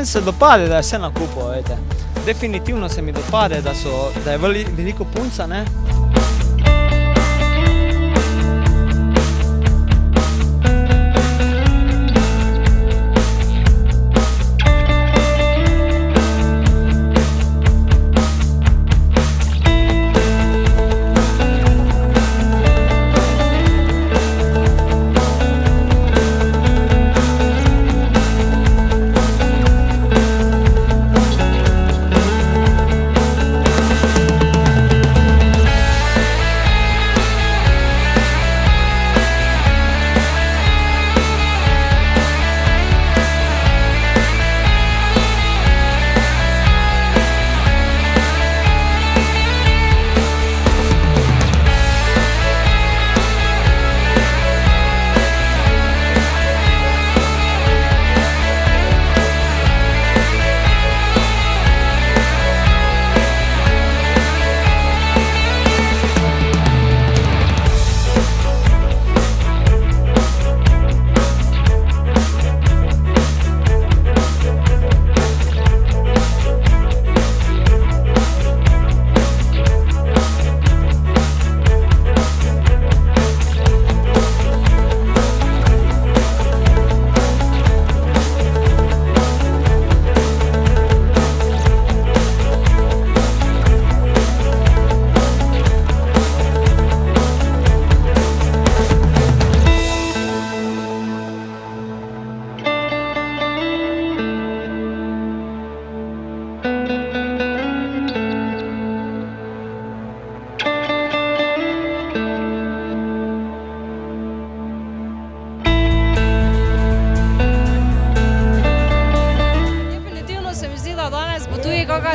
meni se dopade, da je vse na kupu, vejte. Definitivno se mi dopade, da je veliko punca, ne.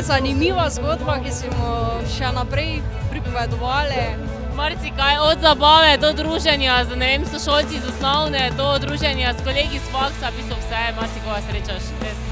Kakšna zanimiva zgodba, ki si mu še naprej pripovedovali. Marsikaj, od zabave do druženja z, sošolci iz osnovne, do druženja s kolegi z faksa, v bistvu vse, marsikoga srečaš, res.